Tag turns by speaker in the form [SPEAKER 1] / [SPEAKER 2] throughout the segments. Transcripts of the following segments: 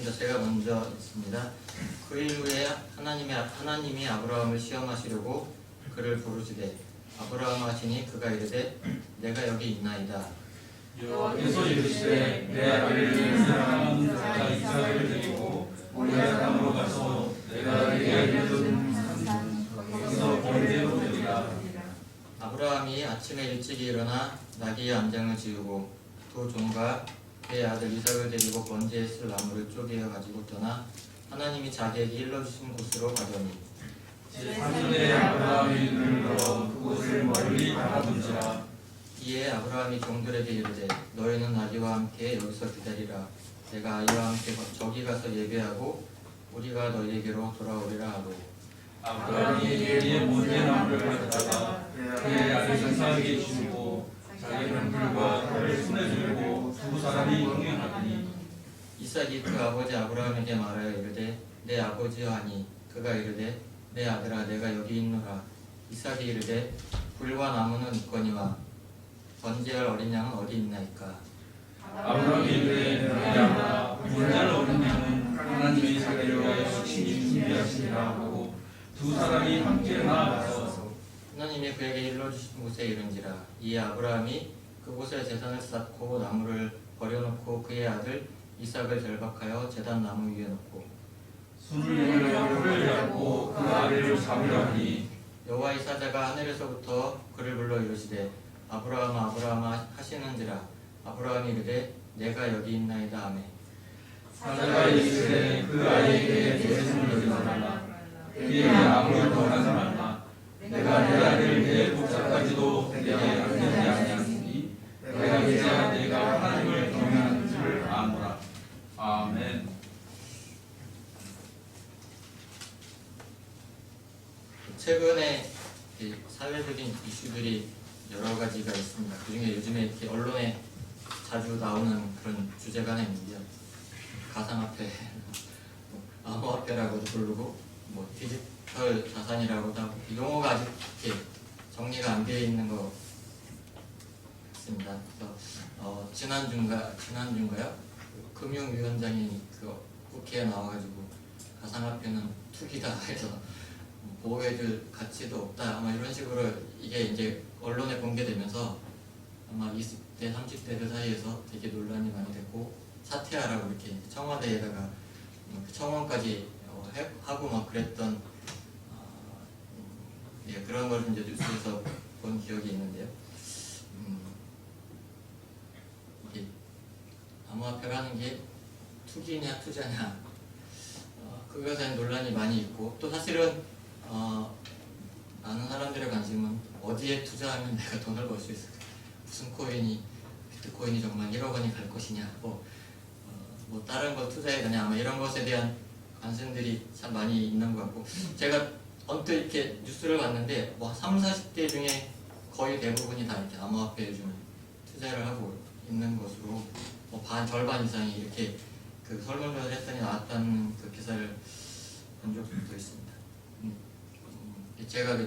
[SPEAKER 1] 읽겠습니다. 제가 먼저 읽습니다. 그 일 후에 하나님이 아브라함을 시험하시려고 그를 부르시되 아브라함 하시니 그가 이르되 내가 여기 있나이다.
[SPEAKER 2] 여호와께서 이르시되 내 아들을 위해 사랑하는 자가 이삭을 데리고 모리아 땅으로 가서 내가 네게 알려준 거기서 번제로 드리라.
[SPEAKER 1] 아브라함이 아침에 일찍 일어나 나귀의 안장을 지우고 두 종과 그의 아들 이삭을 데리고 번제에 쓸 나무를 쪼개어 가지고 떠나 하나님이 자기에게 일러주신 곳으로 가더니
[SPEAKER 2] 제3년에 아브라함이 눈을 들어 그곳을 멀리 바라본지라.
[SPEAKER 1] 이에 아브라함이 종들에게 이르되 너희는 나귀와 함께 여기서 기다리라. 내가 아이와 함께 저기 가서 예배하고 우리가 너희에게로 돌아오리라 하고
[SPEAKER 2] 아브라함이 그의 번제나무를 가져다가 그의 아들 이삭에게 주고 자기는 불과 달을 손에 들고 두 사람이 동행하더니
[SPEAKER 1] 이삭이 그 아버지 아브라함에게 말하여 이르되 내 아버지여 하니 그가 이르되 내 아들아 내가 여기 있노라. 이삭이 이르되 불과 나무는 있거니와 번제할 어린 양은 어디 있나이까.
[SPEAKER 2] 아브라함이 이르되 내 아들아 번제할 어린 양은 하나님이 자기를 위하여 친히 준비하시니라 하고 두 사람이 함께 나아가서
[SPEAKER 1] 하나님이 그에게 일러주신 곳에 이른지라. 이에 아브라함이 그곳에 제단을 쌓고 나무를 버려놓고 그의 아들 이삭을 결박하여 제단 나무 위에 놓고
[SPEAKER 2] 술을 내려 불을 잡고 그 아들을 잡으려 하니
[SPEAKER 1] 여호와의 사자가 하늘에서부터 그를 불러 이르시되 아브라함아 아브라함아 하시는지라. 아브라함이 이르되 내가 여기 있나이다 하매
[SPEAKER 2] 사자가 이르시되 그 아이에게 내 손을 들지 말라. 그에게 아무것도 하지 말라. 내가 내 아들 내 복자까지도 내게 안되지 아니하시니 내가 이제야 네가 하나님을 경외하는 줄 아노라. 아멘.
[SPEAKER 1] 최근에 이 사회적인 이슈들이 여러 가지가 있습니다. 그중에 요즘에 이렇게 언론에 자주 나오는 그런 주제가 하나 있는데요. 가상화폐, 암호화폐라고도 부르고 뭐 디지털 자산이라고도 하고 이 용어가 아직 이렇게 정리가 안 되어 있는 것 같습니다. 그래서 지난주인가요? 그 금융위원장이 그 국회에 나와가지고 가상화폐는 투기다 해서 보호해줄 가치도 없다 아마 이런 식으로 이게 이제 언론에 공개되면서 아마 20대 30대들 사이에서 되게 논란이 많이 됐고 사퇴하라고 이렇게 청와대에다가 청원까지 하고 막 그랬던 예, 그런 걸 이제 뉴스에서 본 기억이 있는데요. 이게 암호화폐라는 게 투기냐 투자냐 그거에 대한 논란이 많이 있고 또 사실은 많은 사람들의 관심은 어디에 투자하면 내가 돈을 벌 수 있을까? 무슨 코인이 비트코인이 정말 1억 원이 갈 것이냐? 뭐 다른 거 투자해야 되냐? 아마 이런 것에 대한 관심들이 참 많이 있는 것 같고 제가 언뜻 이렇게 뉴스를 봤는데 뭐 30, 40대 중에 거의 대부분이 다 이렇게 암호화폐에 좀 투자를 하고 있는 것으로 뭐 절반 이상이 이렇게 그 설문조사를 했더니 나왔다는 그 기사를 본 적도 있습니다.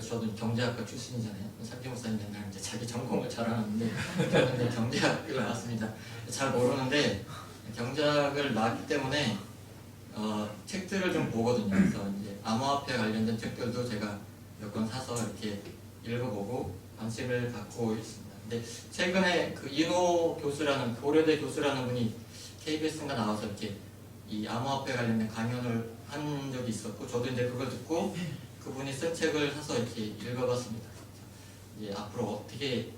[SPEAKER 1] 저도 경제학과 출신이잖아요. 상기 목사님 맨날 이제 자기 전공을 자랑하는데 저는 이제 경제학을 나왔습니다. 잘 모르는데 경제학을 나왔기 때문에 책들을 좀 보거든요. 그래서 이제 암호화폐 관련된 책들도 제가 몇 권 사서 이렇게 읽어보고 관심을 갖고 있습니다. 근데 최근에 그 이노 교수라는 고려대 교수라는 분이 KBS인가 나와서 이렇게 이 암호화폐 관련된 강연을 한 적이 있었고 저도 이제 그걸 듣고 그분이 쓴 책을 사서 이렇게 읽어봤습니다. 이제 앞으로 어떻게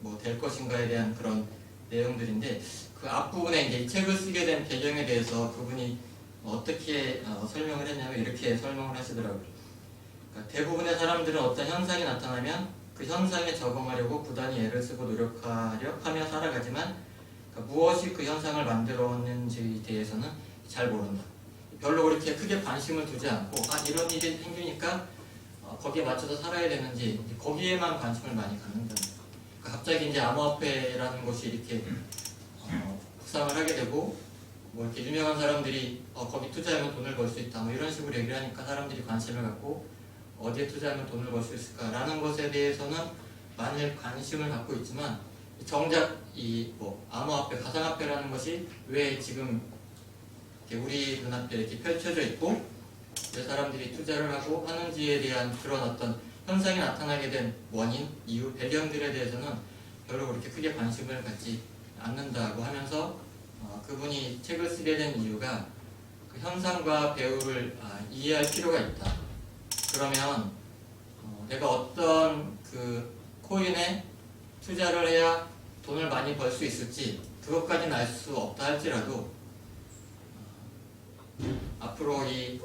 [SPEAKER 1] 뭐 될 것인가에 대한 그런 내용들인데 그 앞부분에 이제 이 책을 쓰게 된 배경에 대해서 그분이 어떻게 설명을 했냐면 이렇게 설명을 하시더라고요. 그러니까 대부분의 사람들은 어떤 현상이 나타나면 그 현상에 적응하려고 부단히 애를 쓰고 노력하려 하며 살아가지만 그러니까 무엇이 그 현상을 만들었는지에 대해서는 잘 모른다. 별로 그렇게 크게 관심을 두지 않고 이런 일이 생기니까 거기에 맞춰서 살아야 되는지 거기에만 관심을 많이 갖는다. 그러니까 갑자기 이제 암호화폐라는 것이 이렇게 국상을 하게 되고 뭐 이렇게 유명한 사람들이 거기 투자하면 돈을 벌 수 있다 뭐 이런 식으로 얘기를 하니까 사람들이 관심을 갖고 어디에 투자하면 돈을 벌 수 있을까라는 것에 대해서는 많이 관심을 갖고 있지만 정작 이 뭐 암호화폐, 가상화폐라는 것이 왜 지금 이렇게 우리 눈앞에 이렇게 펼쳐져 있고 왜 사람들이 투자를 하고 하는지에 대한 그런 어떤 현상이 나타나게 된 원인, 이유, 배경들에 대해서는 별로 그렇게 크게 관심을 갖지 않는다고 하면서 그분이 책을 쓰게 된 이유가 그 현상과 배우를 이해할 필요가 있다. 그러면 내가 어떤 그 코인에 투자를 해야 돈을 많이 벌 수 있을지 그것까지는 알 수 없다 할지라도 앞으로 이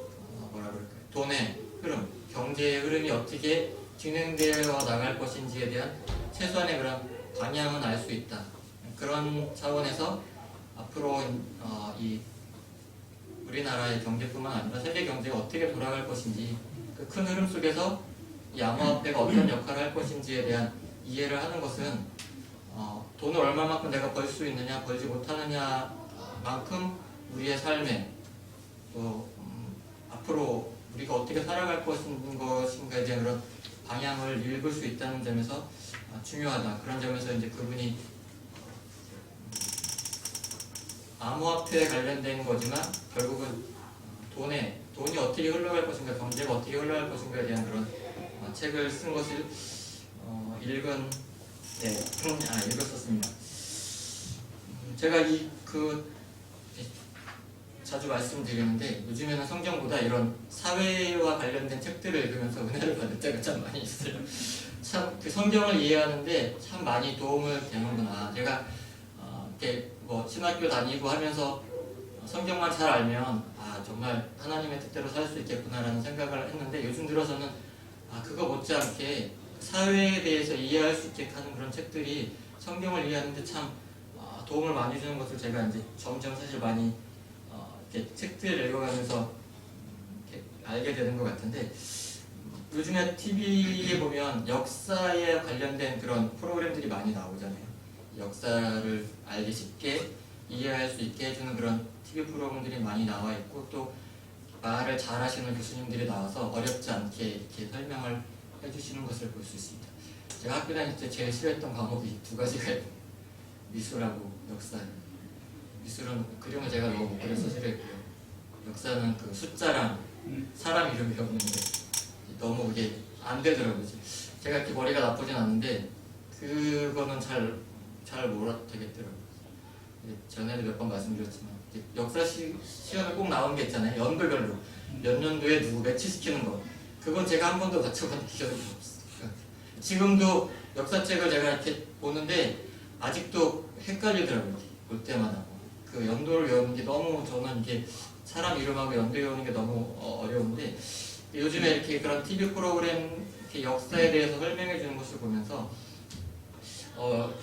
[SPEAKER 1] 뭐라 그럴까요? 돈의 흐름, 경제의 흐름이 어떻게 진행되어 나갈 것인지에 대한 최소한의 그런 방향은 알 수 있다. 그런 차원에서 앞으로 이 우리나라의 경제뿐만 아니라 세계 경제가 어떻게 돌아갈 것인지 그 큰 흐름 속에서 이 암호화폐가 어떤 역할을 할 것인지에 대한 이해를 하는 것은 돈을 얼마만큼 내가 벌 수 있느냐 벌지 못하느냐만큼 우리의 삶에 또 앞으로 우리가 어떻게 살아갈 것인가에 대한 그런 방향을 읽을 수 있다는 점에서 중요하다. 그런 점에서 이제 그분이 암호화폐에 관련된 거지만 결국은 돈이 어떻게 흘러갈 것인가, 경제가 어떻게 흘러갈 것인가에 대한 그런 책을 쓴 것을 읽었었습니다. 제가 자주 말씀드리는데 요즘에는 성경보다 이런 사회와 관련된 책들을 읽으면서 은혜를 받을 때가 참 많이 있어요. 참 그 성경을 이해하는데 참 많이 도움을 되는구나. 제가 이렇게 뭐 신학교 다니고 하면서 성경만 잘 알면 정말 하나님의 뜻대로 살 수 있겠구나라는 생각을 했는데 요즘 들어서는 그거 못지않게 사회에 대해서 이해할 수 있게 하는 그런 책들이 성경을 이해하는데 참 도움을 많이 주는 것을 제가 이제 점점 사실 많이 이렇게 책들을 읽어가면서 이렇게 알게 되는 것 같은데 요즘에 TV에 보면 역사에 관련된 그런 프로그램들이 많이 나오잖아요. 역사를 알기 쉽게 이해할 수 있게 해주는 그런 TV 프로그램들이 많이 나와 있고 또 말을 잘 하시는 교수님들이 나와서 어렵지 않게 이렇게 설명을 해주시는 것을 볼 수 있습니다. 제가 학교 다닐 때 제일 싫어했던 과목이 두 가지가 있고 미술하고 역사. 미술은 그림을 제가 너무 못 그려서 싫어했고요. 역사는 그 숫자랑 사람 이름 배우는데 너무 이게 안 되더라고요. 제가 이렇게 머리가 나쁘진 않은데 그거는 잘 못하겠더라고요. 전에도 몇 번 말씀드렸지만 역사 시험에 꼭 나오는 게 있잖아요. 연도별로 몇 년도에 누구 배치시키는 거. 그건 제가 한 번도 맞춰본 기억이 없어요. 지금도 역사책을 제가 이렇게 보는데 아직도 헷갈리더라고요. 볼 때마다 그 연도를 외우는 게 너무 저는 이게 사람 이름하고 연도 외우는 게 너무 어려운데 요즘에 이렇게 그런 TV 프로그램 이렇게 역사에 대해서 설명해 주는 것을 보면서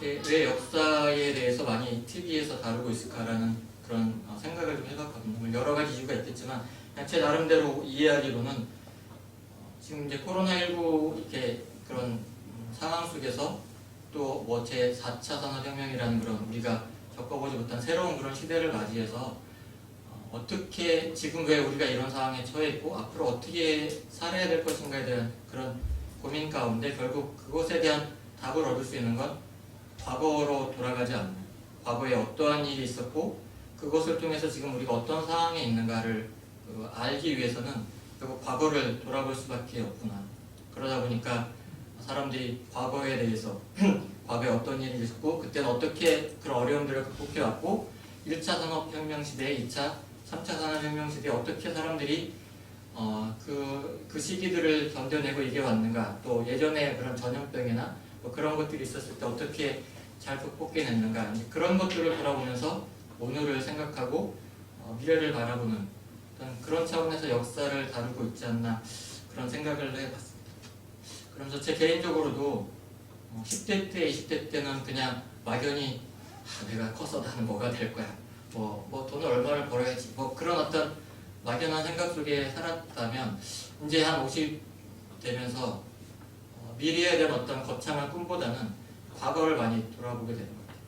[SPEAKER 1] 왜 역사에 대해서 많이 TV에서 다루고 있을까라는 그런 생각을 좀 해봤거든요. 여러 가지 이유가 있겠지만 그냥 제 나름대로 이해하기로는 지금 이제 코로나19 이렇게 그런 상황 속에서 또 뭐 제 4차 산업혁명이라는 그런 우리가 겪어보지 못한 새로운 그런 시대를 맞이해서 어떻게 지금 왜 우리가 이런 상황에 처해 있고 앞으로 어떻게 살아야 될 것인가에 대한 그런 고민 가운데 결국 그것에 대한 답을 얻을 수 있는 건 과거로 돌아가지 않는 과거에 어떠한 일이 있었고 그것을 통해서 지금 우리가 어떤 상황에 있는가를 알기 위해서는 결국 과거를 돌아볼 수밖에 없구나. 그러다 보니까 사람들이 과거에 대해서 과거에 어떤 일이 있었고 그때는 어떻게 그런 어려움들을 극복해왔고 1차 산업혁명 시대에 2차, 3차 산업혁명 시대에 어떻게 사람들이 그 시기들을 견뎌내고 이겨왔는가 또 예전에 그런 전염병이나 뭐 그런 것들이 있었을 때 어떻게 잘 극복해냈는가 그런 것들을 돌아보면서 오늘을 생각하고 미래를 바라보는 그런 차원에서 역사를 다루고 있지 않나 그런 생각을 해봤습니다. 그러면서 제 개인적으로도 10대 때, 20대 때는 그냥 막연히 내가 커서 나는 뭐가 될 거야 뭐 돈을 얼마를 벌어야지 뭐 그런 어떤 막연한 생각 속에 살았다면 이제 한 50 되면서 미래에 대한 어떤 거창한 꿈보다는 과거를 많이 돌아보게 되는 것 같아요.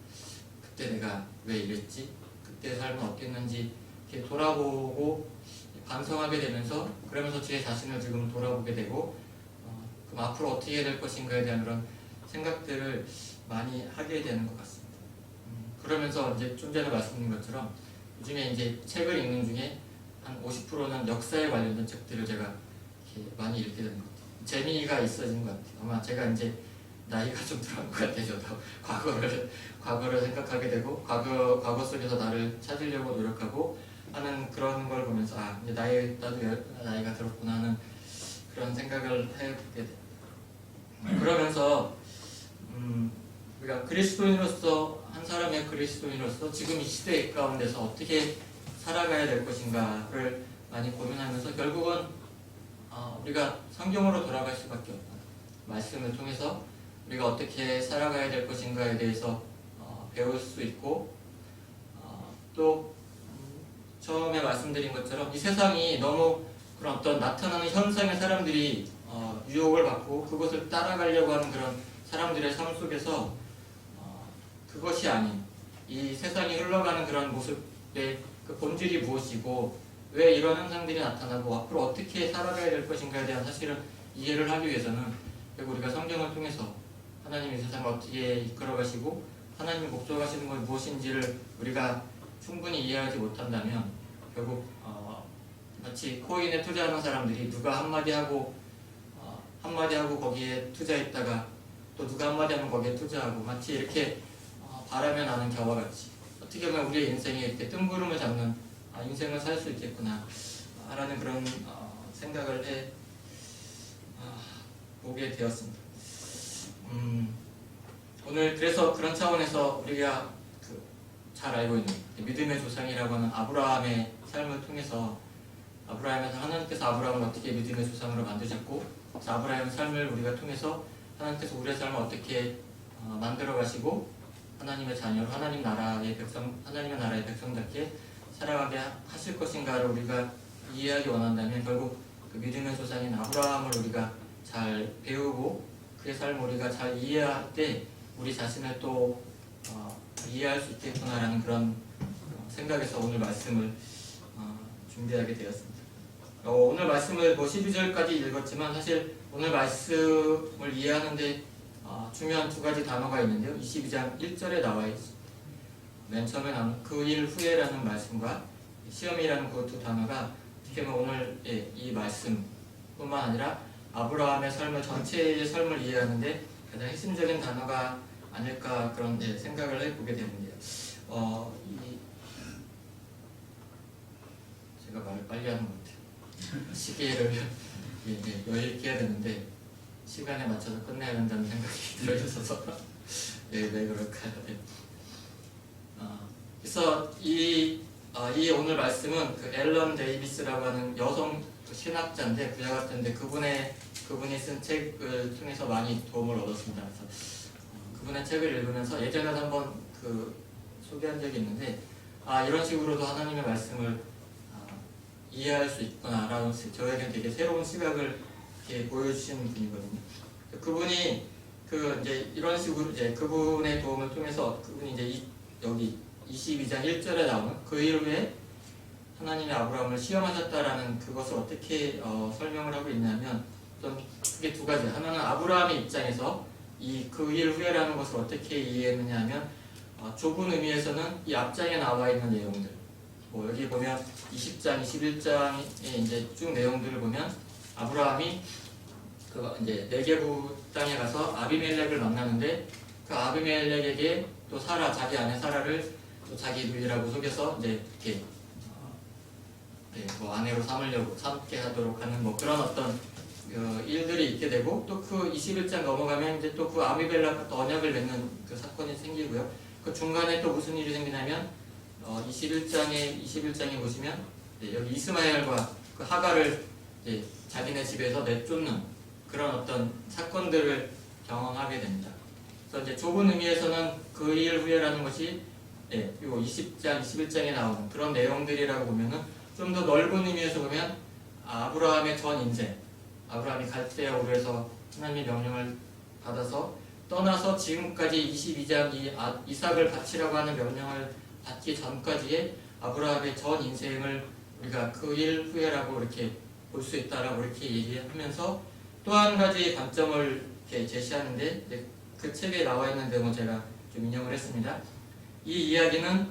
[SPEAKER 1] 그때 내가 왜 이랬지? 그때 삶은 어땠는지 이렇게 돌아보고 반성하게 되면서 그러면서 제 자신을 지금 돌아보게 되고 그럼 앞으로 어떻게 해야 될 것인가에 대한 그런 생각들을 많이 하게 되는 것 같습니다. 그러면서 이제 좀 전에 말씀드린 것처럼 요즘에 이제 책을 읽는 중에 한 50%는 역사에 관련된 책들을 제가 이렇게 많이 읽게 되는 것 같아요. 재미가 있어진 것 같아요. 아마 제가 이제 나이가 좀 들어간 것 같아요. 저도 과거를 생각하게 되고 과거 속에서 나를 찾으려고 노력하고 하는 그런 걸 보면서 이제 나도 나이가 들었구나 하는 그런 생각을 해보게 돼요. 그러면서 우리가 그리스도인으로서 한 사람의 그리스도인으로서 지금 이 시대 가운데서 어떻게 살아가야 될 것인가를 많이 고민하면서 결국은 우리가 성경으로 돌아갈 수밖에 없다. 말씀을 통해서 우리가 어떻게 살아가야 될 것인가에 대해서 배울 수 있고 또 처음에 말씀드린 것처럼 이 세상이 너무 그런 어떤 나타나는 현상의 사람들이 유혹을 받고 그것을 따라가려고 하는 그런 사람들의 삶 속에서 그것이 아닌 이 세상이 흘러가는 그런 모습의 그 본질이 무엇이고 왜 이런 현상들이 나타나고 앞으로 어떻게 살아가야 될 것인가에 대한 사실은 이해를 하기 위해서는 결국 우리가 성경을 통해서 하나님이 세상을 어떻게 이끌어가시고 하나님이 목적하시는 건 무엇인지를 우리가 충분히 이해하지 못한다면 결국 마치 코인에 투자하는 사람들이 누가 한마디 하고 거기에 투자했다가 또 누가 한마디 하면 거기에 투자하고 마치 이렇게 바람에 나는 겨와 같이 어떻게 보면 우리의 인생에 이렇게 뜬구름을 잡는 인생을 살 수 있겠구나 라는 그런 생각을 해 보게 되었습니다. 오늘 그래서 그런 차원에서 우리가 잘 알고 있는 믿음의 조상이라고 하는 아브라함의 삶을 통해서 하나님께서 아브라함을 어떻게 믿음의 조상으로 만드셨고 아브라함의 삶을 우리가 통해서 하나님께서 우리의 삶을 어떻게 만들어 가시고 하나님의 자녀로 하나님의 나라의 백성답게 살아가게 하실 것인가를 우리가 이해하기 원한다면 결국 그 믿음의 조상인 아브라함을 우리가 잘 배우고 그의 삶을 우리가 잘 이해할 때 우리 자신을 또 이해할 수 있겠구나라는 그런 생각에서 오늘 말씀을 준비하게 되었습니다. 오늘 말씀을 12절까지 읽었지만 사실 오늘 말씀을 이해하는데 중요한 두 가지 단어가 있는데요. 22장 1절에 나와 있습니다. 맨 처음에 나온 그 일 후에라는 말씀과 시험이라는 그 두 단어가 어떻게 보면 오늘 이 말씀뿐만 아니라 아브라함의 삶을 전체의 삶을 이해하는데 가장 핵심적인 단어가 아닐까 그런 생각을 해보게 됩니다. 제가 말을 빨리 하는 것 같아요. 시계를 여유 있게 해야 되는데 시간에 맞춰서 끝내야 된다는 생각이 들어있어서 왜 그럴까요? 그래서 이 오늘 말씀은 그 앨런 데이비스라고 하는 여성 신학자인데 구약학자인데 그분이 쓴 책을 통해서 많이 도움을 얻었습니다. 그래서 그분의 책을 읽으면서 예전에 한번 소개한 적이 있는데 이런 식으로도 하나님의 말씀을 이해할 수 있구나라는 저에게 되게 새로운 시각을 이렇게 보여주신 분이거든요. 그분이 이제 이런 식으로 그분의 도움을 통해서 그분이 이제 여기 22장 1절에 나오는 그 일 후에 하나님의 아브라함을 시험하셨다라는 그것을 어떻게 설명을 하고 있냐면 좀 그게 두 가지. 하나는 아브라함의 입장에서 이 그 일 후에라는 것을 어떻게 이해했느냐 하면 좁은 의미에서는 이 앞장에 나와 있는 내용들 여기 보면 20장, 21장의 이제 쭉 내용들을 보면 아브라함이 이제 네게부 땅에 가서 아비멜렉을 만나는데 그 아비멜렉에게 또 자기 아내 사라를 또 자기 누이라고 속여서 이제 이렇게 아내로 삼게 하도록 하는 그런 어떤 일들이 있게 되고 또 그 21장 넘어가면 이제 또 그 아비멜렉과 또 언약을 맺는 그 사건이 생기고요. 그 중간에 또 무슨 일이 생기냐면 21장에 보시면 여기 이스마엘과 그 하갈을 자기네 집에서 내쫓는 그런 어떤 사건들을 경험하게 됩니다. 그래서 이제 좁은 의미에서는 그 일 후에라는 것이 요 20장, 21장에 나오는 그런 내용들이라고 보면은 좀 더 넓은 의미에서 보면 아브라함의 전 인생, 아브라함이 갈대아 우르에서 하나님의 명령을 받아서 떠나서 지금까지 22장 이삭을 바치라고 하는 명령을 받기 전까지의 아브라함의 전 인생을 우리가 그 일 후에라고 이렇게 볼 수 있다라고 이렇게 얘기하면서 또 한 가지 관점을 이렇게 제시하는데 그 책에 나와 있는 내용을 제가 좀 인용을 했습니다. 이 이야기는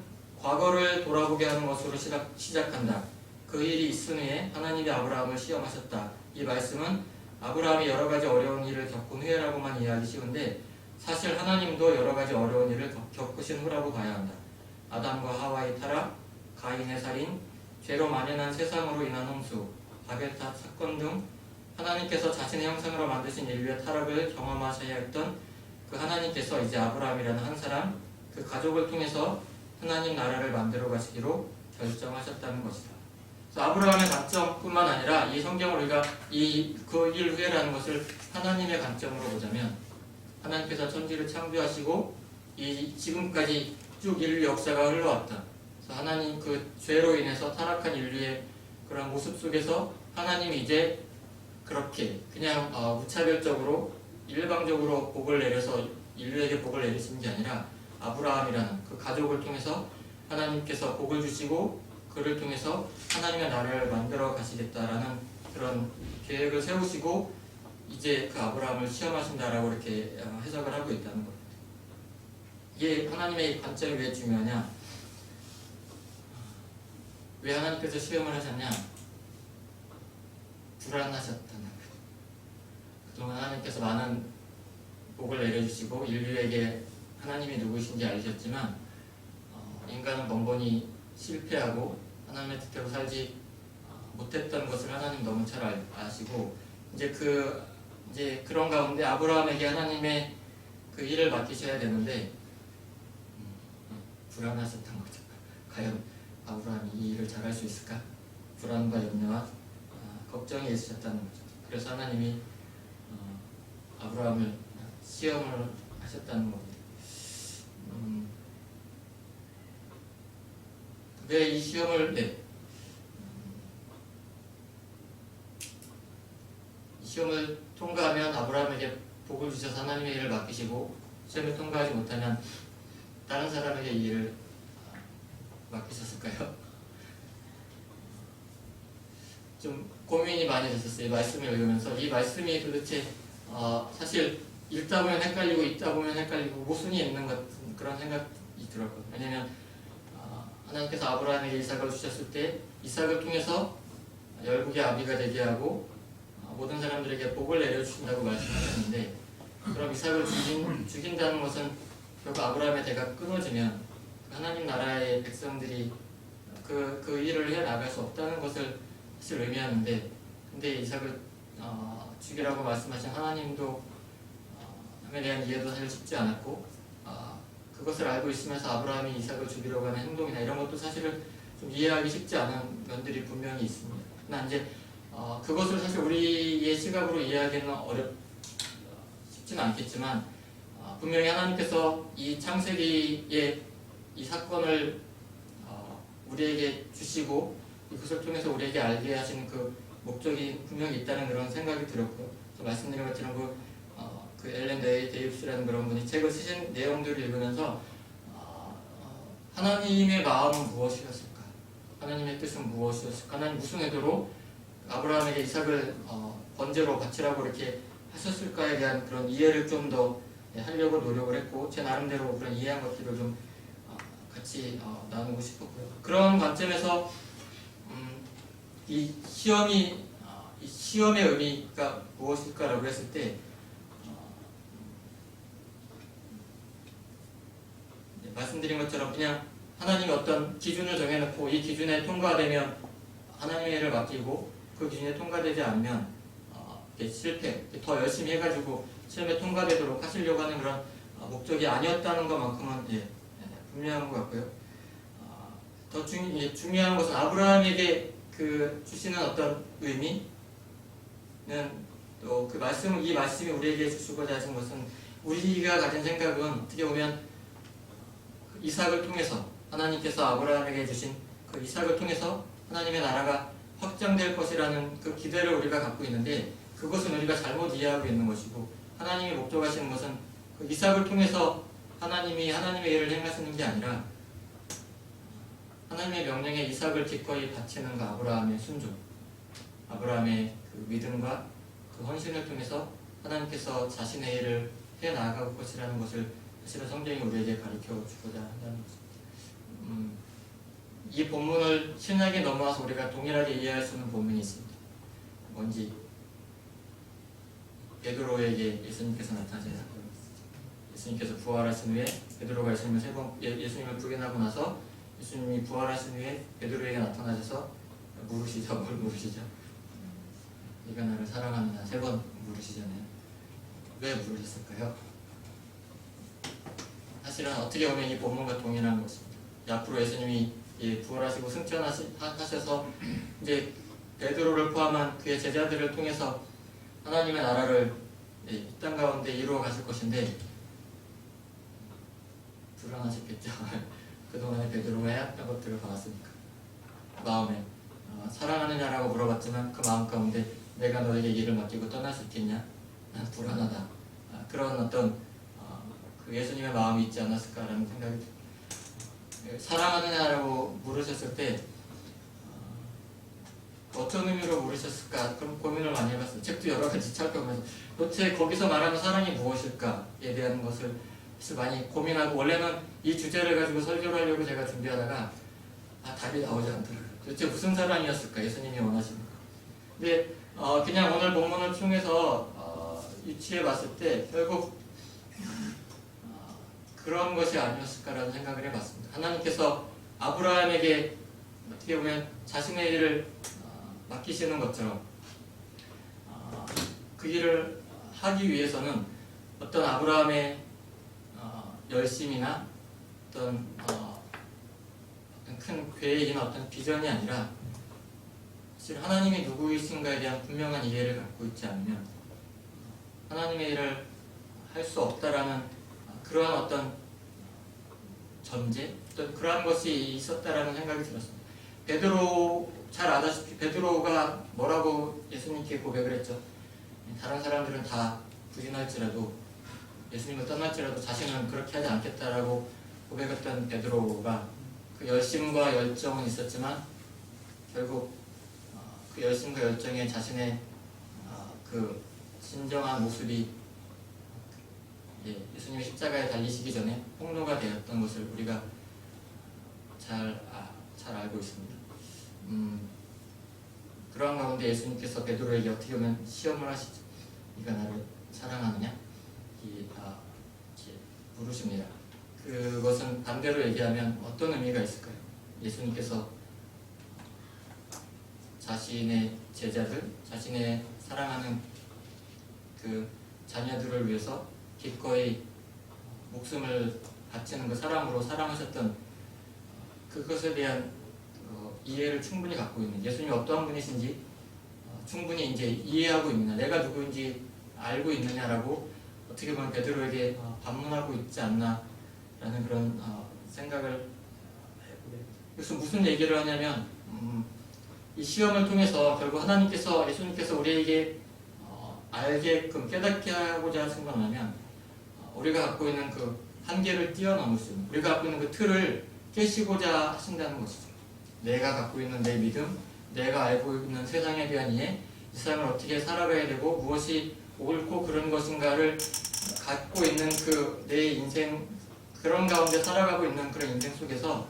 [SPEAKER 1] 과거를 돌아보게 하는 것으로 시작한다. 그 일이 있은 후에 하나님이 아브라함을 시험하셨다. 이 말씀은 아브라함이 여러 가지 어려운 일을 겪은 후에라고만 이해하기 쉬운데 사실 하나님도 여러 가지 어려운 일을 겪으신 후라고 봐야 한다. 아담과 하와의 타락, 가인의 살인, 죄로 만연한 세상으로 인한 홍수, 바벨탑 사건 등 하나님께서 자신의 형상으로 만드신 인류의 타락을 경험하셔야 했던 그 하나님께서 이제 아브라함이라는 한 사람, 그 가족을 통해서 하나님 나라를 만들어 가시기로 결정하셨다는 것이다. 그래서 아브라함의 관점뿐만 아니라 이 성경을 우리가 그 일 후에라는 것을 하나님의 관점으로 보자면 하나님께서 천지를 창조하시고 이 지금까지 쭉 인류 역사가 흘러왔다. 그래서 하나님 그 죄로 인해서 타락한 인류의 그런 모습 속에서 하나님이 이제 그렇게 그냥 무차별적으로 일방적으로 복을 내려서 인류에게 복을 내리시는 게 아니라 아브라함이라는 그 가족을 통해서 하나님께서 복을 주시고 그를 통해서 하나님의 나라를 만들어 가시겠다라는 그런 계획을 세우시고 이제 그 아브라함을 시험하신다라고 이렇게 해석을 하고 있다는 겁니다. 이게 하나님의 관점이 왜 중요하냐? 왜 하나님께서 시험을 하셨냐? 불안하셨다는 거예요. 그동안 하나님께서 많은 복을 내려주시고 인류에게 하나님이 누구신지 알려주셨지만 인간은 번번이 실패하고 하나님의 뜻대로 살지 못했던 것을 하나님 너무 잘 아시고 이제 그런 가운데 아브라함에게 하나님의 그 일을 맡기셔야 되는데 불안하셨던 거죠. 과연 아브라함이 이 일을 잘할 수 있을까? 불안과 염려와 걱정이 있으셨다는 거죠. 그래서 하나님이 아브라함을 시험을 하셨다는 겁니다. 왜 이 시험을 이 시험을 통과하면 아브라함에게 복을 주셔서 하나님의 일을 맡기시고 시험을 통과하지 못하면 다른 사람에게 이 일을 맡기셨을까요? 좀 고민이 많이 됐었어요. 이 말씀을 읽으면서 이 말씀이 도대체 사실 읽다 보면 헷갈리고 읽다 보면 헷갈리고 모순이 있는 것 같은 그런 생각이 들었거든요. 왜냐하면 하나님께서 아브라함에게 이삭을 주셨을 때 이삭을 통해서 열국의 아비가 되게 하고 모든 사람들에게 복을 내려주신다고 말씀하셨는데 그럼 이삭을 죽인다는 것은 결국 아브라함의 대가 끊어지면 하나님 나라의 백성들이 그 일을 해나갈 수 없다는 것을 사실 의미하는데 근데 이삭을 죽이라고 말씀하신 하나님도 함에 대한 이해도 사실 쉽지 않았고 그것을 알고 있으면서 아브라함이 이삭을 죽이려고 하는 행동이나 이런 것도 사실은 좀 이해하기 쉽지 않은 면들이 분명히 있습니다. 그러나 이제 그것을 사실 우리의 시각으로 이해하기는 쉽지는 않겠지만 분명히 하나님께서 이 창세기의 이 사건을 우리에게 주시고 이것을 통해서 우리에게 알게 하시는 그 목적이 분명히 있다는 그런 생각이 들었고요. 말씀드린 것처럼 그 엘렌 데이비스라는 그런 분이 책을 쓰신 내용들을 읽으면서 하나님의 마음은 무엇이었을까? 하나님의 뜻은 무엇이었을까? 하나님 무슨 의도로 아브라함에게 이삭을 번제로 바치라고 이렇게 하셨을까에 대한 그런 이해를 좀 더 하려고 노력을 했고 제 나름대로 그런 이해한 것들을 좀 같이 나누고 싶었고요. 그런 관점에서 이 시험의 의미가 무엇일까라고 했을 때 말씀드린 것처럼 그냥 하나님이 어떤 기준을 정해놓고 이 기준에 통과되면 하나님의 일을 맡기고 그 기준에 통과되지 않으면 실패, 더 열심히 해가지고 시험에 통과되도록 하시려고 하는 그런 목적이 아니었다는 것만큼은 분명한 것 같고요. 더 중요한 것은 아브라함에게 그 주시는 어떤 의미는 또 그 이 말씀이 우리에게 주시고자 하신 것은 우리가 가진 생각은 어떻게 보면 이삭을 통해서 하나님께서 아브라함에게 주신 그 이삭을 통해서 하나님의 나라가 확장될 것이라는 그 기대를 우리가 갖고 있는데 그것은 우리가 잘못 이해하고 있는 것이고 하나님이 목적하시는 것은 그 이삭을 통해서 하나님이 하나님의 일을 행하시는 게 아니라 하나님의 명령에 이삭을 기꺼이 바치는 그 아브라함의 순종, 아브라함의 그 믿음과 그 헌신을 통해서 하나님께서 자신의 일을 해나갈 것이라는 것을 사실은 성경이 우리에게 가르쳐 주고자 한다는 것입니다. 이 본문을 신약에 넘어와서 우리가 동일하게 이해할 수 있는 본문이 있습니다. 뭔지 베드로에게 예수님께서 나타나신 사건. 예수님께서 부활하신 후에 베드로가 예수님을 예수님을 부인하고 나서 예수님이 부활하신 후에 베드로에게 나타나셔서 물으시죠. 뭘 물으시죠? 네가 나를 사랑하느냐 3번 물으시잖아요. 왜 물으셨을까요? 사실은 어떻게 보면 이 본문과 동일한 것입니다. 앞으로 예수님이 부활하시고 승천하셔서 이제 베드로를 포함한 그의 제자들을 통해서 하나님의 나라를 이 땅 가운데 이루어 가실 것인데 불안하셨겠죠. 그동안에 베드로가 해왔던 것들을 봐왔으니까 마음에 사랑하느냐라고 물어봤지만 그 마음 가운데 내가 너에게 일을 맡기고 떠날 수 있겠냐? 불안하다. 그런 어떤 그 예수님의 마음이 있지 않았을까라는 생각이 듭니다. 사랑하느냐라고 물으셨을 때 어떤 의미로 물으셨을까? 그런 고민을 많이 해봤어요. 책도 여러 가지 찾아보면서 도대체 거기서 말하는 사랑이 무엇일까에 대한 것을 많이 고민하고 원래는 이 주제를 가지고 설교를 하려고 제가 준비하다가 답이 나오지 않더라고요. 도대체 무슨 사랑이었을까? 예수님이 원하시는 거. 근데 그냥 오늘 본문을 통해서 유치해 봤을 때 결국 그런 것이 아니었을까라는 생각을 해봤습니다. 하나님께서 아브라함에게 어떻게 보면 자신의 일을 맡기시는 것처럼 그 일을 하기 위해서는 어떤 아브라함의 열심이나 어떤 큰 계획이나 어떤 비전이 아니라 사실 하나님이 누구이신가에 대한 분명한 이해를 갖고 있지 않으면 하나님의 일을 할 수 없다라는 그러한 어떤 전제, 어떤 그러한 것이 있었다라는 생각이 들었습니다. 베드로 잘 아다시피 베드로가 뭐라고 예수님께 고백을 했죠. 다른 사람들은 다 부진할지라도 예수님을 떠날지라도 자신은 그렇게 하지 않겠다라고 고백했던 베드로가 그 열심과 열정은 있었지만 결국 그 열심과 열정에 자신의 그 진정한 모습이 예수님이 십자가에 달리시기 전에 폭로가 되었던 것을 우리가 잘 알고 있습니다. 그러한 가운데 예수님께서 베드로에게 어떻게 보면 시험을 하시죠. 네가 나를 사랑하느냐? 물으십니다. 그것은 반대로 얘기하면 어떤 의미가 있을까요? 예수님께서 자신의 제자들, 자신의 사랑하는 그 자녀들을 위해서 기꺼이 목숨을 바치는 그 사람으로 사랑하셨던 그것에 대한 이해를 충분히 갖고 있는 예수님이 어떠한 분이신지 충분히 이제 이해하고 있느냐, 내가 누구인지 알고 있느냐라고 어떻게 보면 베드로에게 반문하고 있지 않나라는 그런 생각을 해보게. 그래서 무슨 얘기를 하냐면 이 시험을 통해서 결국 하나님께서 예수님께서 우리에게 알게끔 깨닫게 하고자 하신 건 뭐냐면 우리가 갖고 있는 그 한계를 뛰어넘을 수 있는 우리가 갖고 있는 그 틀을 깨시고자 하신다는 것이죠. 내가 갖고 있는 내 믿음, 내가 알고 있는 세상에 대한 이해, 이 세상을 어떻게 살아가야 되고 무엇이 옳고 그런 것인가를 갖고 있는 그 내 인생 그런 가운데 살아가고 있는 그런 인생 속에서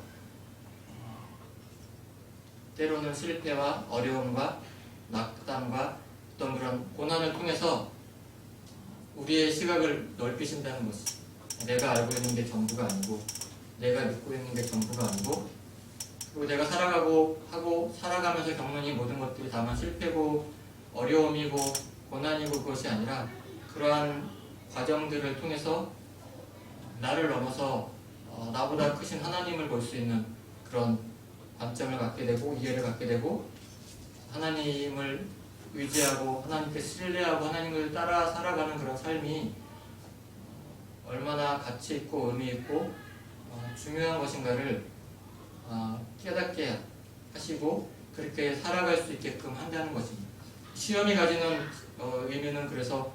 [SPEAKER 1] 때로는 실패와 어려움과 낙담과 어떤 그런 고난을 통해서 우리의 시각을 넓히신다는 것이 내가 알고 있는 게 전부가 아니고 내가 믿고 있는 게 전부가 아니고 그리고 내가 살아가면서 겪는 이 모든 것들이 다만 실패고 어려움이고 고난이고 그것이 아니라 그러한 과정들을 통해서 나를 넘어서 나보다 크신 하나님을 볼 수 있는 그런 관점을 갖게 되고 이해를 갖게 되고 하나님을 의지하고 하나님께 신뢰하고 하나님을 따라 살아가는 그런 삶이 얼마나 가치 있고 의미 있고 중요한 것인가를 깨닫게 하시고 그렇게 살아갈 수 있게끔 한다는 것입니다. 시험이 가지는 의미는 그래서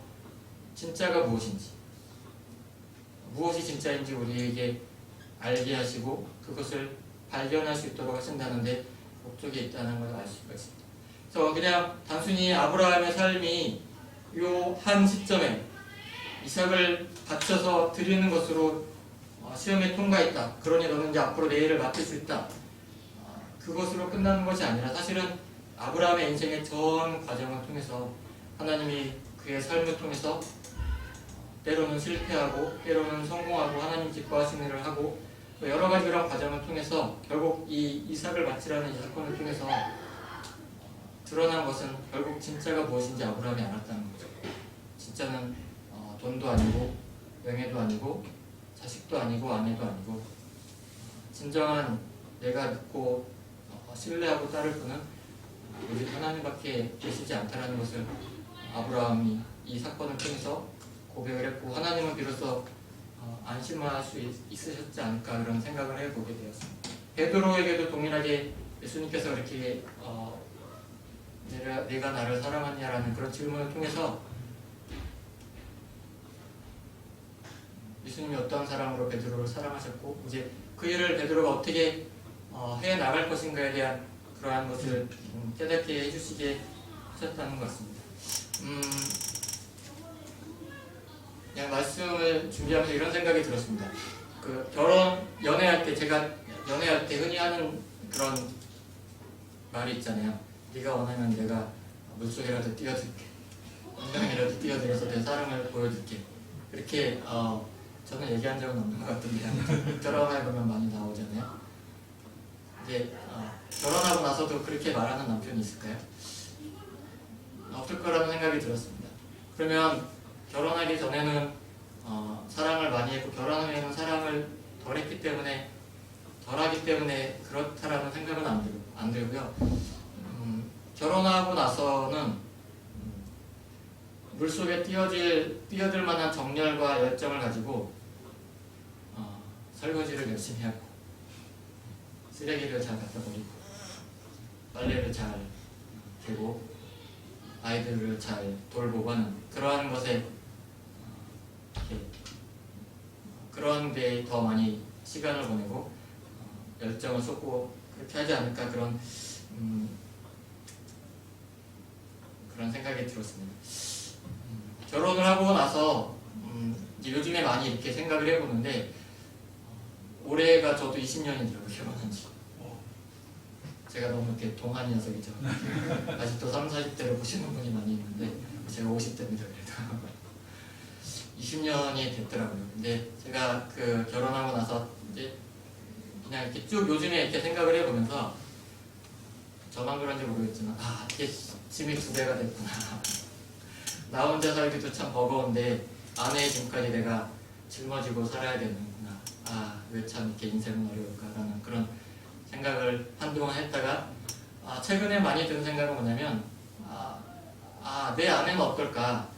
[SPEAKER 1] 진짜가 무엇인지 무엇이 진짜인지 우리에게 알게 하시고 그것을 발견할 수 있도록 하신다는데 목적이 있다는 걸 알 수가 있습니다. 그래서 그냥 단순히 아브라함의 삶이 요 한 시점에 이삭을 바쳐서 드리는 것으로 시험에 통과했다. 그러니 너는 이제 앞으로 내 일을 맡을 수 있다. 그것으로 끝나는 것이 아니라 사실은 아브라함의 인생의 전 과정을 통해서 하나님이 그의 삶을 통해서 때로는 실패하고 때로는 성공하고 하나님 기뻐하시는 일을 하고 또 여러 가지 그런 과정을 통해서 결국 이 이삭을 바치라는 이 사건을 통해서 드러난 것은 결국 진짜가 무엇인지 아브라함이 알았다는 거죠. 진짜는 돈도 아니고 명예도 아니고 자식도 아니고 아내도 아니고 진정한 내가 믿고 신뢰하고 따를 분은 오직 하나님밖에 계시지 않다는 것을 아브라함이 이 사건을 통해서 고백을 했고 하나님은 비로소 안심할 수 있으셨지 않을까 그런 생각을 해보게 되었습니다. 베드로에게도 동일하게 예수님께서 이렇게 내가 나를 사랑하냐라는 그런 질문을 통해서 예수님이 어떠한 사랑으로 베드로를 사랑하셨고 이제 그 일을 베드로가 어떻게 해 나갈 것인가에 대한 그러한 것을 깨닫게 해주시게 하셨다는 것 같습니다. 그냥 말씀을 준비하면서 이런 생각이 들었습니다. 그 연애할 때 제가 연애할 때 흔히 하는 그런 말이 있잖아요. 네가 원하면 내가 물속에라도 뛰어들게, 운명이라도 뛰어들어서 내 사랑을 보여줄게. 그렇게 저는 얘기한 적은 없는 것 같은데 드라마에 보면 많이 나오잖아요. 이제 결혼하고 나서도 그렇게 말하는 남편이 있을까요? 없을 거라는 생각이 들었습니다. 그러면 결혼하기 전에는 사랑을 많이 했고 결혼 후에는 사랑을 덜하기 때문에 그렇다라는 생각은 안 들고요. 결혼하고 나서는 물속에 뛰어들 만한 정열과 열정을 가지고 설거지를 열심히 하고 쓰레기를 잘 갖다 버리고 빨래를 잘 개고 아이들을 잘 돌보고 하는 그러한 것에 그런 데에 더 많이 시간을 보내고 열정을 쏟고 그렇게 하지 않을까 그런 생각이 들었습니다. 결혼을 하고 나서 이제 요즘에 많이 이렇게 생각을 해보는데 올해가 저도 20년이더라고요. 결혼한 지. 제가 너무 이렇게 동안 녀석이죠. 아직도 30, 40대를 보시는 분이 많이 있는데 제가 50대입니다. 그래도 20년이 됐더라고요. 근데 제가 그 결혼하고 나서 이제 그냥 이렇게 쭉 요즘에 이렇게 생각을 해보면서 저만 그런지 모르겠지만 이게 짐이 2배가 됐구나. 나 혼자 살기도 참 버거운데 아내의 짐까지 내가 짊어지고 살아야 되는구나. 왜 참 이렇게 인생은 어려울까라는 그런 생각을 한동안 했다가 최근에 많이 든 생각은 뭐냐면 내 아내는 어떨까?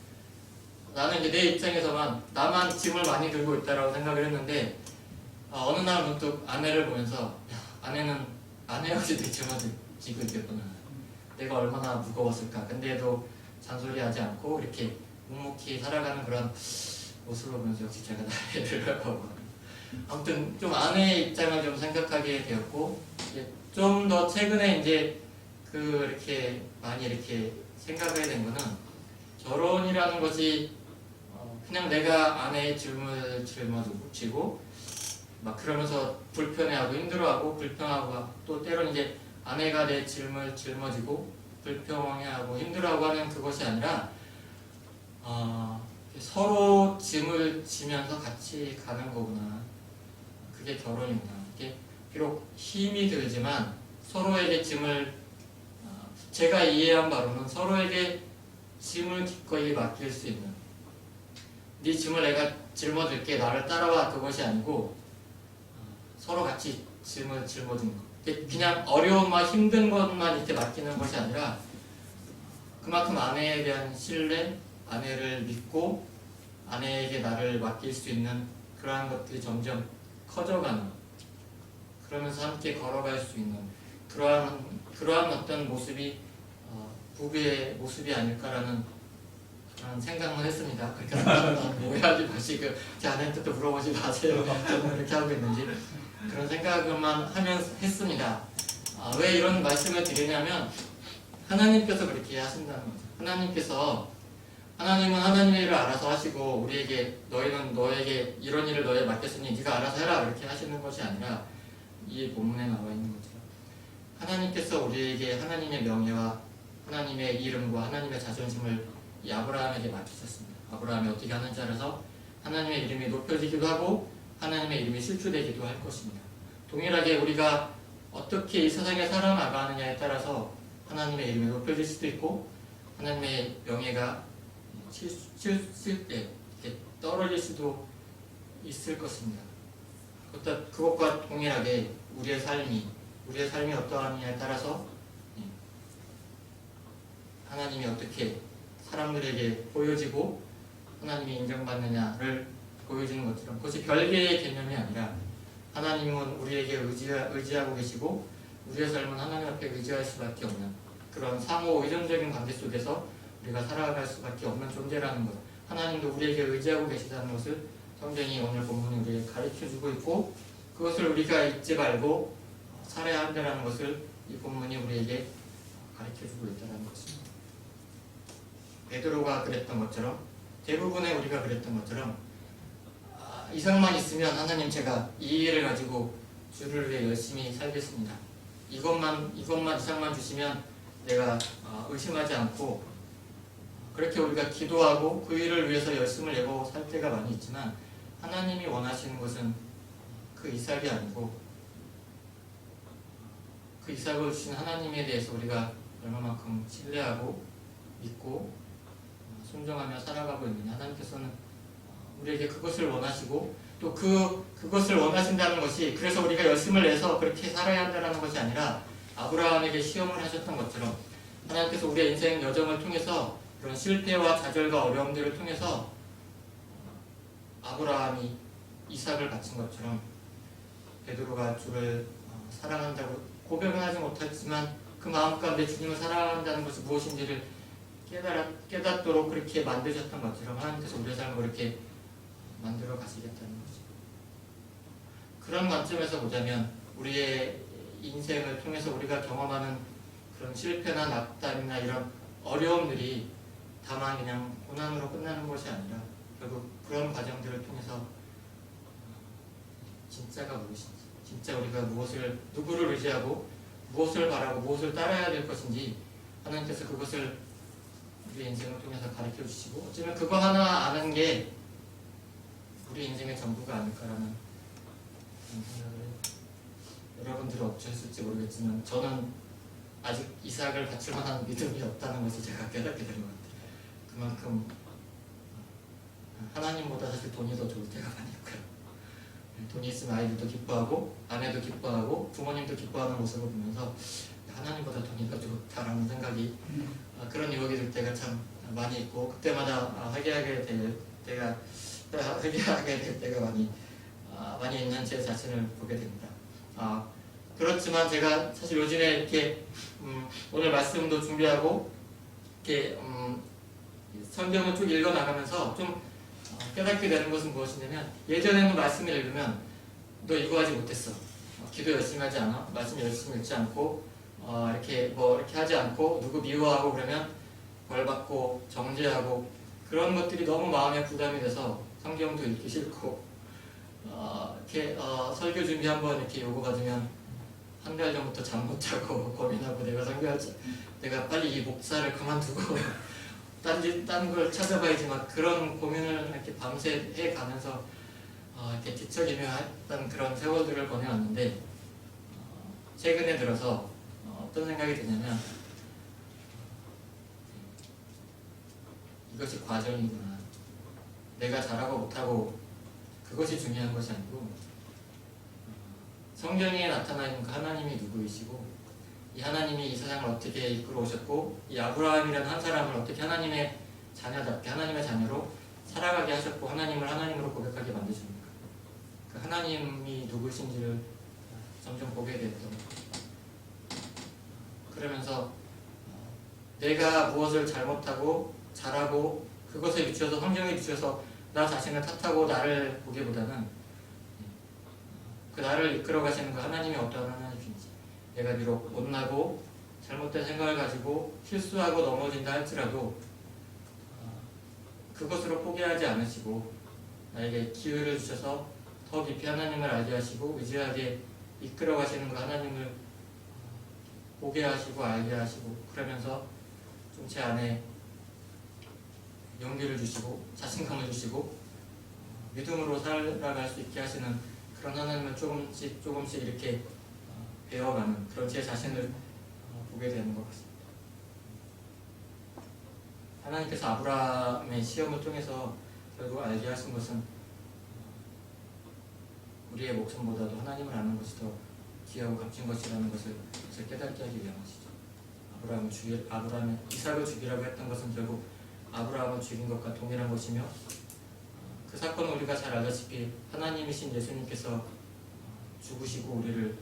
[SPEAKER 1] 나는 이제 내 입장에서만 나만 짐을 많이 들고 있다라고 생각을 했는데 어느 날 문득 아내를 보면서 아내는 아내까지 내 짊어지고 있겠구나. 내가 얼마나 무거웠을까. 근데도 잔소리하지 않고 이렇게 묵묵히 살아가는 그런 모습을 보면서 역시 제가 나이를 하고 아무튼 좀 아내의 입장을 좀 생각하게 되었고 좀 더 최근에 이제 이렇게 많이 이렇게 생각하게 된 거는 결혼이라는 것이 그냥 내가 아내의 짐을 짊어지고 막 그러면서 불편해하고 힘들어하고 불평하고 또 때로는 이제 아내가 내 짐을 짊어지고 불평해하고 힘들어하고 하는 그것이 아니라 서로 짐을 지면서 같이 가는 거구나. 그게 결혼이구나. 이게 비록 힘이 들지만 서로에게 짐을 제가 이해한 바로는 서로에게 짐을 기꺼이 맡길 수 있는 네 짐을 내가 짊어질게 나를 따라와 그것이 아니고 서로 같이 짐을 짊어지는 것. 그냥 어려움과 힘든 것만 이렇게 맡기는 것이 아니라 그만큼 아내에 대한 신뢰, 아내를 믿고 아내에게 나를 맡길 수 있는 그러한 것들이 점점 커져가는 그러면서 함께 걸어갈 수 있는 그러한 어떤 모습이 부부의 모습이 아닐까라는 그런 생각만 했습니다. 그러니까 오해하지 마시고 제 아내한테도 물어보지 마세요. 저는 이렇게 하고 있는지 그런 생각만 하면서 했습니다. 왜 이런 말씀을 드리냐면 하나님께서 그렇게 하신다는 거죠. 하나님은 하나님의 일을 알아서 하시고 우리에게 너희는 너에게 이런 일을 너에 맡겼으니 네가 알아서 해라 이렇게 하시는 것이 아니라 이 본문에 나와 있는 것처럼 하나님께서 우리에게 하나님의 명예와 하나님의 이름과 하나님의 자존심을 이 아브라함에게 맡기셨습니다. 아브라함이 어떻게 하는지 알아서 하나님의 이름이 높여지기도 하고 하나님의 이름이 실추되기도 할 것입니다. 동일하게 우리가 어떻게 이 세상에 살아나가느냐에 따라서 하나님의 이름이 높여질 수도 있고 하나님의 명예가 떨어질 수도 있을 것입니다. 그것과 동일하게 우리의 삶이 어떠하느냐에 따라서 하나님이 어떻게 사람들에게 보여지고 하나님이 인정받느냐를 보여주는 것처럼 그것이 별개의 개념이 아니라 하나님은 우리에게 의지하고 계시고 우리의 삶은 하나님 앞에 의지할 수밖에 없는 그런 상호 의존적인 관계 속에서 우리가 살아갈 수밖에 없는 존재라는 것, 하나님도 우리에게 의지하고 계시다는 것을 성경이 오늘 본문에 우리에게 가르쳐주고 있고 그것을 우리가 잊지 말고 살아야 한다는 것을 이 본문이 우리에게 가르쳐주고 있다는 것입니다. 베드로가 그랬던 것처럼 대부분의 우리가 그랬던 것처럼 이상만 있으면 하나님 제가 이 일을 가지고 주를 위해 열심히 살겠습니다. 이것만 이상만 주시면 내가 의심하지 않고 그렇게 우리가 기도하고 그 일을 위해서 열심을 내고 살 때가 많이 있지만 하나님이 원하시는 것은 그 이삭이 아니고 그 이삭을 주신 하나님에 대해서 우리가 얼마만큼 신뢰하고 믿고 순종하며 살아가고 있느냐. 하나님께서는 우리에게 그것을 원하시고 또 그것을 원하신다는 것이 그래서 우리가 열심을 내서 그렇게 살아야 한다는 것이 아니라 아브라함에게 시험을 하셨던 것처럼 하나님께서 우리의 인생 여정을 통해서 그런 실패와 좌절과 어려움들을 통해서 아브라함이 이삭을 바친 것처럼 베드로가 주를 사랑한다고 고백은 하지 못했지만 그 마음 가운데 주님을 사랑한다는 것이 무엇인지를 깨닫도록 그렇게 만드셨던 것처럼 하나님께서 우리의 삶을 그렇게 만들어 가시겠다는 거죠. 그런 관점에서 보자면 우리의 인생을 통해서 우리가 경험하는 그런 실패나 낙담이나 이런 어려움들이 다만 그냥 고난으로 끝나는 것이 아니라 결국 그런 과정들을 통해서 진짜가 무엇인지, 진짜 우리가 누구를 의지하고 무엇을 바라고 무엇을 따라야 될 것인지 하나님께서 그것을 우리 인생을 통해서 가르쳐 주시고 어쩌면 그거 하나 아는 게 우리 인생의 전부가 아닐까라는 생각을 여러분들은 어쩌셨을지 모르겠지만 저는 아직 이삭을 바칠 만한 믿음이 없다는 것을 제가 깨닫게 된 것 같아요. 그만큼 하나님보다 사실 돈이 더 좋을 때가 많이 있고요. 돈이 있으면 아이들도 기뻐하고 아내도 기뻐하고 부모님도 기뻐하는 모습을 보면서 하나님보다 돈이 더 좋다라는 생각이 그런 유혹이 들 때가 참 많이 있고 그때마다 회개하게 될 때가 많이 있는 제 자신을 보게 됩니다. 그렇지만 제가 사실 요즘에 이렇게 오늘 말씀도 준비하고 이렇게 성경을 쭉 읽어 나가면서 좀 깨닫게 되는 것은 무엇이냐면 예전에는 말씀을 읽으면 너 이거 하지 못했어. 기도 열심히 하지 않아. 말씀 열심히 읽지 않고 이렇게 하지 않고 누구 미워하고 그러면 벌 받고 정죄하고 그런 것들이 너무 마음에 부담이 돼서 성경도 읽기 싫고 이렇게 설교 준비 한번 이렇게 요구받으면 한 달 전부터 잠 못 자고 고민하고 내가 빨리 이 목사를 그만두고 딴 걸 찾아봐야지 막 그런 고민을 이렇게 밤새 해가면서 이렇게 뒤척이며 했던 그런 세월들을 보내왔는데 최근에 들어서 어떤 생각이 드냐면 이것이 과정이구나. 내가 잘하고 못하고 그것이 중요한 것이 아니고 성경에 나타나 있는 그 하나님이 누구이시고 이 하나님이 이 세상을 어떻게 이끌어 오셨고 이 아브라함이라는 한 사람을 어떻게 하나님의 자녀답게 하나님의 자녀로 살아가게 하셨고 하나님을 하나님으로 고백하게 만드십니까? 그 하나님이 누구신지를 점점 보게 되었던 거예요. 그러면서 내가 무엇을 잘못하고 잘하고 그것에 비추어서 성경에 비추어서 나 자신을 탓하고 나를 보기보다는 그 나를 이끌어 가시는 그 하나님이 어떠한 하나님이신지 내가 비록 못나고 잘못된 생각을 가지고 실수하고 넘어진다 할지라도 그것으로 포기하지 않으시고 나에게 기회를 주셔서 더 깊이 하나님을 알게 하시고 의지하게 이끌어 가시는 그 하나님을 보게 하시고 알게 하시고 그러면서 좀 제 안에 용기를 주시고 자신감을 주시고 믿음으로 살아갈 수 있게 하시는 그런 하나님을 조금씩 이렇게 배워가는 그런 제 자신을 보게 되는 것 같습니다. 하나님께서 아브라함의 시험을 통해서 결국 알게 하신 것은 우리의 목숨보다도 하나님을 아는 것이 더 귀하고 값진 것이라는 것을 깨닫게 하기 위한 것이죠. 아브라함의 이삭을 죽이라고 했던 것은 결국 아브라함을 죽인 것과 동일한 것이며 그 사건은 우리가 잘 알다시피 하나님이신 예수님께서 죽으시고 우리를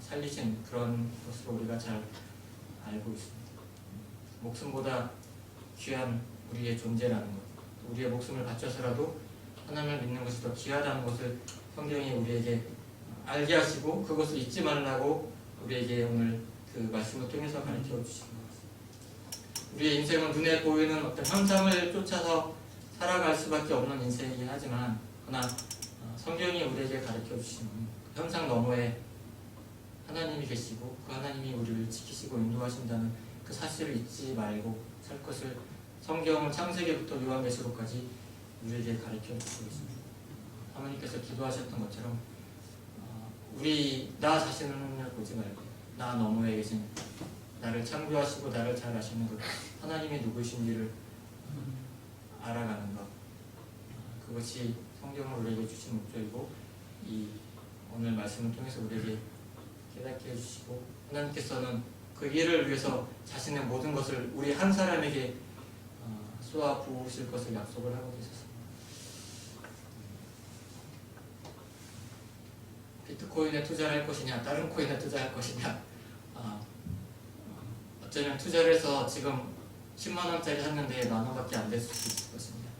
[SPEAKER 1] 살리신 그런 것으로 우리가 잘 알고 있습니다. 목숨보다 귀한 우리의 존재라는 것, 우리의 목숨을 바쳐서라도 하나님을 믿는 것이 더 귀하다는 것을 성경이 우리에게 알게 하시고 그것을 잊지 말라고 우리에게 오늘 그 말씀을 통해서 가르쳐 주신 것 같습니다. 우리의 인생은 눈에 보이는 어떤 현상을 쫓아서 살아갈 수밖에 없는 인생이긴 하지만 그러나 성경이 우리에게 가르쳐 주신 현상 너머에 하나님이 계시고 그 하나님이 우리를 지키시고 인도하신다는 그 사실을 잊지 말고 살 것을 성경은 창세기부터 요한계시록까지 우리에게 가르쳐 주고 있습니다. 하나님께서 기도하셨던 것처럼 나 자신을 보지 말고 나 너머에 계신 나를 창조하시고 나를 잘 아시는 그 하나님이 누구신지를 알아가는 것, 그것이 성경을 우리에게 주신 목적이고 이 오늘 말씀을 통해서 우리에게 깨닫게 해주시고 하나님께서는 그 일을 위해서 자신의 모든 것을 우리 한 사람에게 쏘아 부으실 것을 약속을 하고 계셨습니다. 비트코인에 투자를 할 것이냐 다른 코인에 투자할 것이냐 어쩌면 투자를 해서 지금 10만원짜리 샀는데 만원밖에 안 될 수도 있을 것입니다.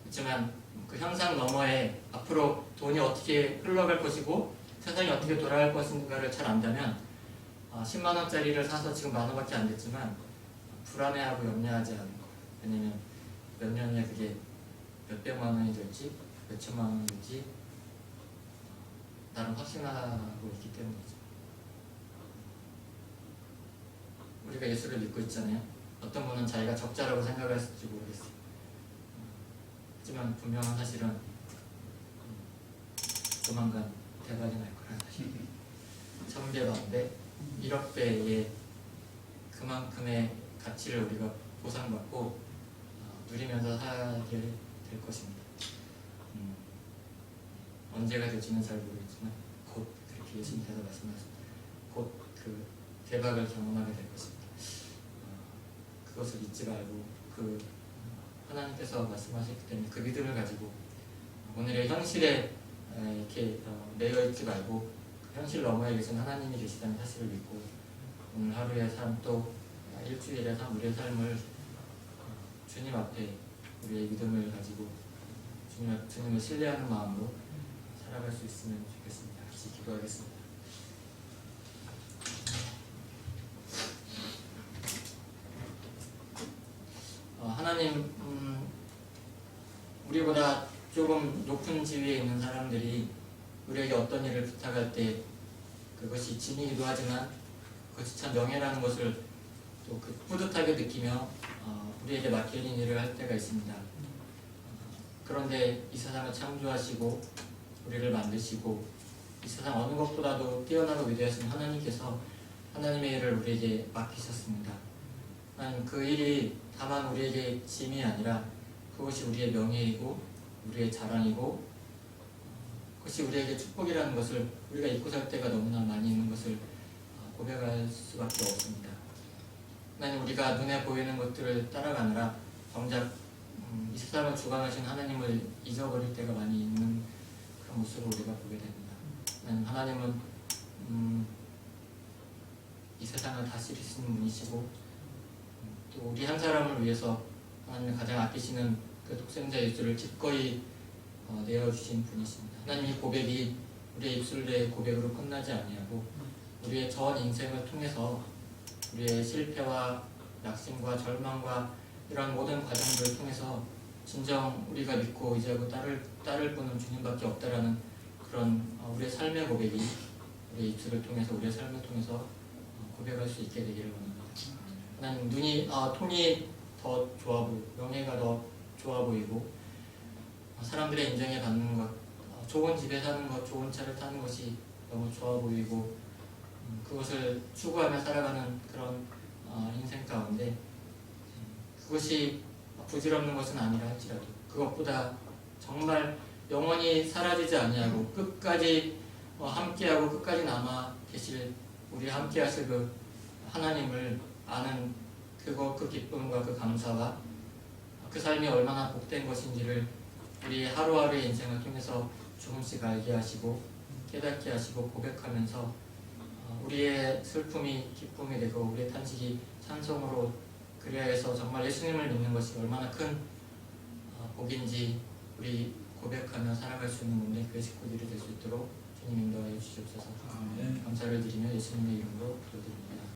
[SPEAKER 1] 그렇지만 그 현상 너머에 앞으로 돈이 어떻게 흘러갈 것이고 세상이 어떻게 돌아갈 것인가를 잘 안다면 10만원짜리를 사서 지금 만원밖에 안 됐지만 불안해하고 염려하지 않는 거예요. 왜냐면 몇 년 후에 그게 몇백만 원이 될지 몇천만 원이 될지 나름 확신하고 있기 때문이죠. 우리가 예수를 믿고 있잖아요. 어떤 분은 자기가 적자라고 생각했을지 모르겠어요. 하지만 분명한 사실은 조만간 대박이 날 거라는 사실. 1000배, 만배, 1억 배의 그만큼의 가치를 우리가 보상받고 누리면서 살게 될 것입니다. 언제가 될지는 잘 모르겠지만 곧 그렇게 예수님께서 말씀하셨습니다. 곧 그 대박을 경험하게 될 것입니다. 그것을 잊지 말고 그 하나님께서 말씀하셨기 때문에 그 믿음을 가지고 오늘의 현실에 이렇게 매여 있지 말고 그 현실 너머에 계신 하나님이 계시다는 사실을 믿고 오늘 하루의 삶 또 일주일의 삶 우리의 삶을 주님 앞에 우리의 믿음을 가지고 주님을 신뢰하는 마음으로 살아갈 수 있으면 좋겠습니다. 같이 기도하겠습니다. 하나님, 우리보다 조금 높은 지위에 있는 사람들이 우리에게 어떤 일을 부탁할 때 그것이 짐이기도 하지만 그것이 참 명예라는 것을 또 뿌듯하게 느끼며 우리에게 맡겨진 일을 할 때가 있습니다. 그런데 이 세상을 창조하시고 우리를 만드시고 이 세상 어느 것보다도 뛰어나고 위대하신 하나님께서 하나님의 일을 우리에게 맡기셨습니다. 하나님, 그 일이 다만 우리에게 짐이 아니라 그것이 우리의 명예이고 우리의 자랑이고 그것이 우리에게 축복이라는 것을 우리가 잊고 살 때가 너무나 많이 있는 것을 고백할 수밖에 없습니다. 하나님, 우리가 눈에 보이는 것들을 따라가느라 정작 이 세상을 주관하신 하나님을 잊어버릴 때가 많이 있는 그런 모습을 우리가 보게 됩니다. 하나님은 이 세상을 다스리시는 분이시고 또 우리 한 사람을 위해서 하나님이 가장 아끼시는 그 독생자 예수를 기꺼이 내어주신 분이십니다. 하나님의 고백이 우리의 입술의 고백으로 끝나지 아니하고 우리의 전 인생을 통해서 우리의 실패와 낙심과 절망과 이러한 모든 과정들을 통해서 진정 우리가 믿고 의지하고 따를 분은 주님밖에 없다라는 그런 우리의 삶의 고백이 우리의 입술을 통해서 우리의 삶을 통해서 고백할 수 있게 되기를 원합니다. 하나님, 돈이 더 좋아 보이고 명예가 더 좋아 보이고 사람들의 인정에 받는 것, 좋은 집에 사는 것, 좋은 차를 타는 것이 너무 좋아 보이고 그것을 추구하며 살아가는 그런 인생 가운데 그것이 부질없는 것은 아니라 할지라도 그것보다 정말 영원히 사라지지 아니하고 끝까지 함께하고 끝까지 남아 계실 우리 함께하실 그 하나님을 아는 그 기쁨과 그 감사와 그 삶이 얼마나 복된 것인지를 우리 하루하루의 인생을 통해서 조금씩 알게 하시고 깨닫게 하시고 고백하면서 우리의 슬픔이 기쁨이 되고 우리의 탄식이 찬송으로 그리하여서 정말 예수님을 믿는 것이 얼마나 큰 복인지 우리 고백하며 살아갈 수 있는 건데 그 식구들이 될 수 있도록 주님 인도하여 주시옵소서. 감사를 드리며 예수님의 이름으로 기도드립니다.